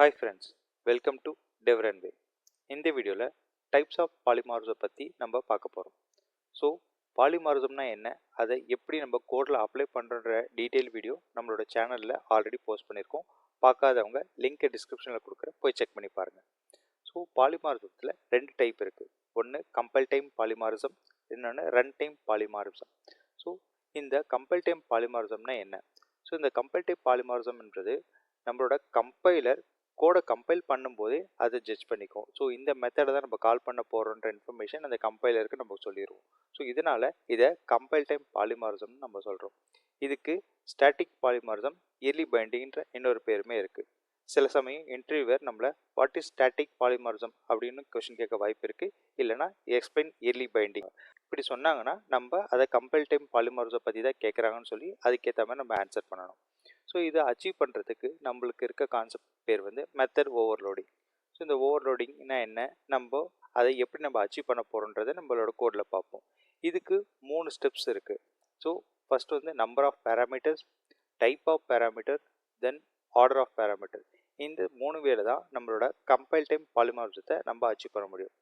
Hi friends, welcome to Dev Runway. இந்த வீடியோவில் types of பாலிமார்ஸை பற்றி நம்ம பார்க்க போகிறோம். ஸோ பாலிமார்சம்னா என்ன, அதை எப்படி நம்ம கோடில் அப்ளை பண்ணுற டீட்டெயில் வீடியோ நம்மளோட சேனலில் ஆல்ரெடி போஸ்ட் பண்ணியிருக்கோம். பார்க்காதவங்க லிங்க்கை டிஸ்கிரிப்ஷனில் கொடுக்குறேன், போய் செக் பண்ணி பாருங்கள். ஸோ பாலிமார்சத்தில் ரெண்டு டைப் இருக்குது. ஒன்று கம்பல் டைம் பாலிமார்சம், இன்னொன்று ரன் டைம் பாலிமார்சம். ஸோ இந்த கம்பல் டைம் பாலிமார்சம்னா என்ன? ஸோ இந்த கம்பல் டைம் பாலிமார்சம்ன்றது நம்மளோட கம்பைலர் கோடை கம்பைல் பண்ணும்போதே அதை ஜட்ஜ் பண்ணிக்கும். ஸோ இந்த மெத்தடை தான் நம்ம கால் பண்ண போகிறோன்ற இன்ஃபர்மேஷன் அந்த கம்பைலருக்கு நம்ம சொல்லிடுவோம். ஸோ இதனால் இதை கம்பைல் டைம் பாலிமார்சம்னு நம்ம சொல்கிறோம். இதுக்கு ஸ்டாட்டிக் பாலிமார்சம், இயர்லி பைண்டிங்ன்ற இன்னொரு பேருமே இருக்குது. சில சமயம் இன்டர்வியூவர் நம்மளை வாட் இஸ் ஸ்டாட்டிக் பாலிமார்சம் அப்படின்னு கொஸ்டின் கேட்க வாய்ப்பு இருக்குது. இல்லைனா எக்ஸ்பிளைன் இயர்லி பைண்டிங் இப்படி சொன்னாங்கன்னா நம்ம அதை கம்பைல் டைம் பாலிமார்சம் பற்றி தான் கேட்குறாங்கன்னு சொல்லி அதுக்கேற்ற மாதிரி நம்ம ஆன்சர் பண்ணணும். ஸோ இதை அச்சீவ் பண்ணுறதுக்கு நம்மளுக்கு இருக்க கான்செப்ட் பேர் வந்து மெத்தட் ஓவர்லோடிங். ஸோ இந்த ஓவர்லோடிங்னா என்ன, நம்ம அதை எப்படி நம்ம அச்சீவ் பண்ண போகிறோன்றதை நம்மளோட கோடில் பார்ப்போம். இதுக்கு 3 ஸ்டெப்ஸ் இருக்குது. ஸோ ஃபஸ்ட்டு வந்து number of parameters, type of parameter, then order of parameter. இந்த 3 வேலை தான் நம்மளோட கம்பைல் டைம் பாலிமார்சத்தை நம்ம அச்சீவ் பண்ண முடியும்.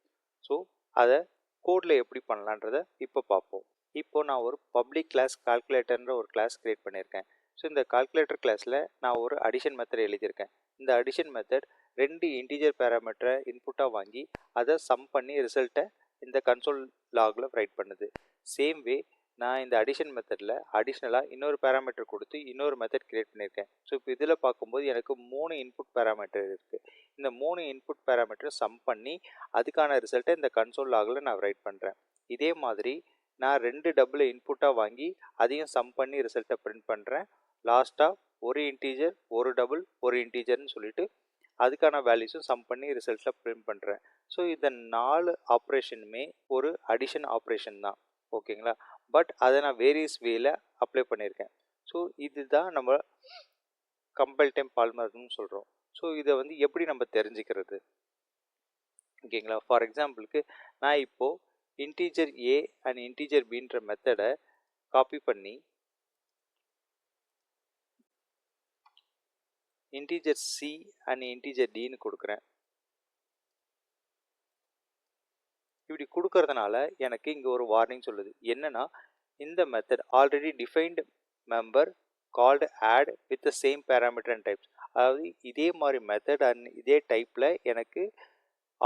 ஸோ அதை கோடில் எப்படி பண்ணலான்றதை இப்போ பார்ப்போம். இப்போ நான் ஒரு பப்ளிக் கிளாஸ் கால்குலேட்டர்ன்ற ஒரு கிளாஸ் கிரியேட் பண்ணியிருக்கேன். ஸோ இந்த கால்குலேட்டர் கிளாஸில் நான் ஒரு அடிஷன் மெத்தட் எழுதியிருக்கேன். இந்த அடிஷன் மெத்தட் 2 இன்டீஜர் பேராமீட்டரை இன்புட்டாக வாங்கி அதை சம் பண்ணி ரிசல்ட்டை இந்த கன்சோல் லாகில் ரைட் பண்ணுது. சேம் வே நான் இந்த அடிஷன் மெத்தடில் அடிஷ்னலாக இன்னொரு பேராமீட்டர் கொடுத்து இன்னொரு மெத்தட் கிரியேட் பண்ணியிருக்கேன். ஸோ இப்போ இதில் பார்க்கும்போது எனக்கு 3 இன்புட் பேராமீட்டர் இருக்குது. இந்த 3 இன்புட் பேராமீட்டரை சம் பண்ணி அதுக்கான ரிசல்ட்டை இந்த கன்சோல் லாகில் நான் ரைட் பண்ணுறேன். இதே மாதிரி நான் 2 டபுள் இன்புட்டாக வாங்கி அதையும் சம் பண்ணி ரிசல்ட்டை பிரிண்ட் பண்ணுறேன். லாஸ்ட்டாக ஒரு இன்டீஜர், ஒரு டபுள், ஒரு இன்டீஜர்னு சொல்லிட்டு அதுக்கான வேல்யூஸும் சம் பண்ணி ரிசல்ட்டில் பிரிண்ட் பண்ணுறேன். ஸோ இந்த 4 ஆப்ரேஷனுமே ஒரு அடிஷன் ஆப்ரேஷன் தான், ஓகேங்களா? பட் அதை நான் வேரியஸ் வேல அப்ளை பண்ணியிருக்கேன். ஸோ இதுதான் நம்ம கம்பைல் டைம் பாலிமார்சம்னு சொல்கிறோம். ஸோ இதை வந்து எப்படி நம்ம தெரிஞ்சுக்கிறது, ஓகேங்களா? ஃபார் எக்ஸாம்பிளுக்கு நான் இப்போது இன்டீஜர் ஏ அண்ட் இன்டீஜர் பின்ற மெத்தடை காப்பி பண்ணி இன்டீஜர் சி அண்ட் இன்டீஜர் டின்னு கொடுக்குறேன். இப்படி கொடுக்கறதுனால எனக்கு இங்கே ஒரு வார்னிங் சொல்லுது. என்னன்னா, இந்த method already defined member called add with the same parameter and types. அதாவது இதே மாதிரி மெத்தட் அண்ட் இதே டைப்பில் எனக்கு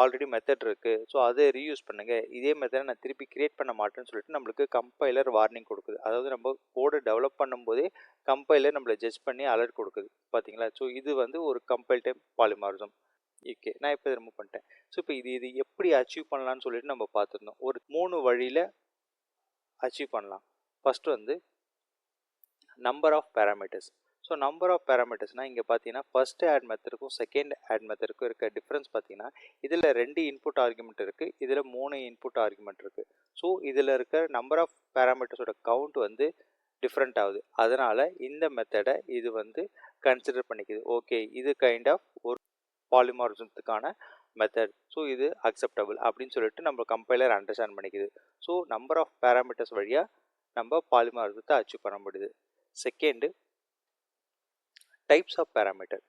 ஆல்ரெடி மெத்தட் இருக்குது, ஸோ அதை ரீயூஸ் பண்ணுங்கள். இதே மெத்தடை நான் திருப்பி கிரியேட் பண்ண மாட்டேன்னு சொல்லிட்டு நம்மளுக்கு கம்பைலர் வார்னிங் கொடுக்குது. அதாவது நம்ம கோடை டெவலப் பண்ணும்போதே கம்பைலர் நம்மளை ஜட்ஜ் பண்ணி அலர்ட் கொடுக்குது, பார்த்தீங்களா? ஸோ இது வந்து ஒரு கம்பைல் டைம் பாலிமார்சம். ஓகே, நான் இப்போ ரிமூவ் பண்ணிட்டேன். ஸோ இப்போ இது எப்படி அச்சீவ் பண்ணலான்னு சொல்லிட்டு நம்ம பார்த்துருந்தோம். ஒரு 3 வழியில் அச்சீவ் பண்ணலாம். ஃபஸ்ட்டு வந்து number of parameters. So number of பேராமீட்டர்ஸ்னால் இங்கே பார்த்தீங்கன்னா ஃபஸ்ட்டு ஆட் மெத்தடுக்கும் செகண்ட் ஆட் மெத்தடுக்கும் இருக்க டிஃப்ரென்ஸ் பார்த்தீங்கன்னா இதில் 2 இன்புட் ஆர்குமெண்ட் இருக்குது, இதில் 3 இன்புட் ஆர்குமெண்ட் இருக்குது. ஸோ இதில் இருக்க நம்பர் ஆஃப் பேராமீட்டர்ஸோட கவுண்ட் வந்து டிஃப்ரெண்ட் ஆகுது. அதனால் இந்த மெத்தடை இது வந்து கன்சிடர் பண்ணிக்குது. ஓகே, இது கைண்ட் ஆஃப் ஒரு பாலிமார்சத்துக்கான மெத்தட், ஸோ இது அக்செப்டபிள் அப்படின்னு சொல்லிட்டு நம்ம கம்பைலர் அண்டர்ஸ்டாண்ட் பண்ணிக்குது. ஸோ நம்பர் ஆஃப் பேராமீட்டர்ஸ் வழியாக நம்ம பாலிமார்சத்தை அச்சீவ் பண்ண முடியுது. Second types of parameter.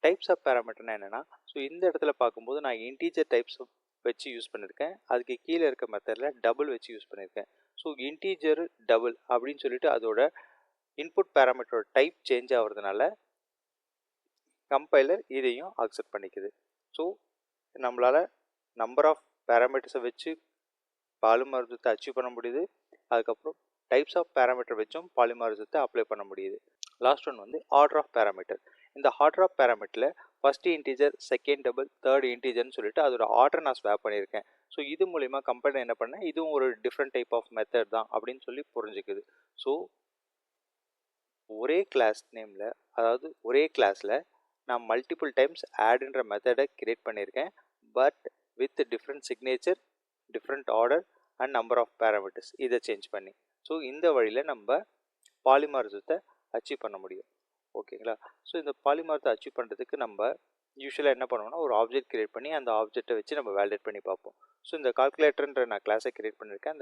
Types of பேராமீட்டர்னா என்னென்னா, ஸோ இந்த இடத்துல பார்க்கும்போது நான் இன்டீஜர் டைப்ஸ் வச்சு யூஸ் பண்ணியிருக்கேன். அதுக்கு கீழே இருக்க மெத்தடில் டபுள் வச்சு யூஸ் பண்ணியிருக்கேன். ஸோ இன்டீஜர் டபுள் அப்படின்னு சொல்லிட்டு அதோட இன்புட் பேராமீட்டரோட டைப் சேஞ்ச் ஆகிறதுனால கம்பைலர் இதையும் அக்செப்ட் பண்ணிக்குது. ஸோ நம்மளால் நம்பர் ஆஃப் பேராமீட்டர்ஸை வச்சு பாலிமார்சத்தை அச்சீவ் பண்ண முடியுது. அதுக்கப்புறம் டைப்ஸ் ஆஃப் பேராமீட்டர் வச்சும் பாலிமார்சத்தை அப்ளை பண்ண முடியுது. லாஸ்ட் ஒன் வந்து ஆர்டர் ஆஃப் பேராமீட்டர். இந்த ஆர்டர் ஆஃப் பேராமீட்டரில் first integer, second double, third இன்டீஜர்னு சொல்லிட்டு அதோட ஆர்டர் நான் ஸ்வாப் பண்ணியிருக்கேன். ஸோ இது மூலிமா கம்பைலர் என்ன பண்ணேன், இதுவும் ஒரு டிஃப்ரெண்ட் டைப் ஆஃப் மெத்தட் தான் அப்படின்னு சொல்லி புரிஞ்சுக்குது. ஸோ ஒரே கிளாஸ் நேமில், அதாவது ஒரே கிளாஸில் நான் மல்டிபிள் டைம்ஸ் ஆடுன்ற மெத்தடை கிரியேட் பண்ணியிருக்கேன். But with different signature, different order and number of parameters இதை சேஞ்ச் பண்ணி. ஸோ இந்த வழியில் நம்ம பாலிமார்சத்தை அச்சீவ் பண்ண முடியும், ஓகேங்களா? ஸோ இந்த பாலிமார்சத்தை அச்சீவ் பண்ணுறதுக்கு நம்ம யூஸ்வலாக என்ன பண்ணுவோம்னா ஒரு ஆப்ஜெக்ட் கிரியேட் பண்ணி அந்த ஆப்ஜெக்டை வச்சு நம்ம வேலிடேட் பண்ணி பார்ப்போம். ஸோ இந்த கால்குலேட்டர்ன்ற நான் கிளாஸை கிரியேட் பண்ணியிருக்கேன்.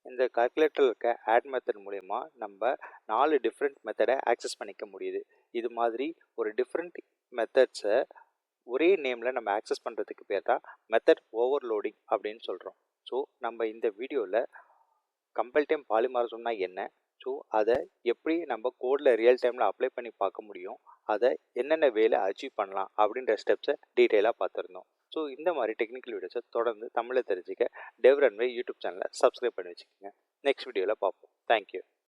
இந்த கால்குலேட்டரில் இருக்க ஆட் மெத்தட் மூலயமா நம்ம 4 டிஃப்ரெண்ட் மெத்தடை ஆக்சஸ் பண்ணிக்க முடியுது. இது மாதிரி ஒரு டிஃப்ரெண்ட் மெத்தட்ஸை ஒரே நேமில் நம்ம ஆக்சஸ் பண்ணுறதுக்கு பேர் தான் மெத்தட் ஓவர்லோடிங் அப்படின்னு சொல்கிறோம். ஸோ நம்ம இந்த வீடியோவில் கம்பைல் டைம் பாலிமார்ஃபிசம்னா என்ன, ஸோ அதை எப்படி நம்ம கோடில் ரியல் டைமில் அப்ளை பண்ணி பார்க்க முடியும், அதை என்னென்ன வேலை அச்சீவ் பண்ணலாம் அப்படின்ற ஸ்டெப்ஸை டீட்டெயிலாக பார்த்துருந்தோம். ஸோ இந்த மாதிரி டெக்னிக்கல் வீடியோஸை தொடர்ந்து தமிழில் தெரிஞ்சுக்க டெவ் ரன்வே யூடியூப் சேனலை சப்ஸ்கிரைப் பண்ணி வச்சுக்கோங்க. நெக்ஸ்ட் வீடியோவில் பார்ப்போம். தேங்க்யூ.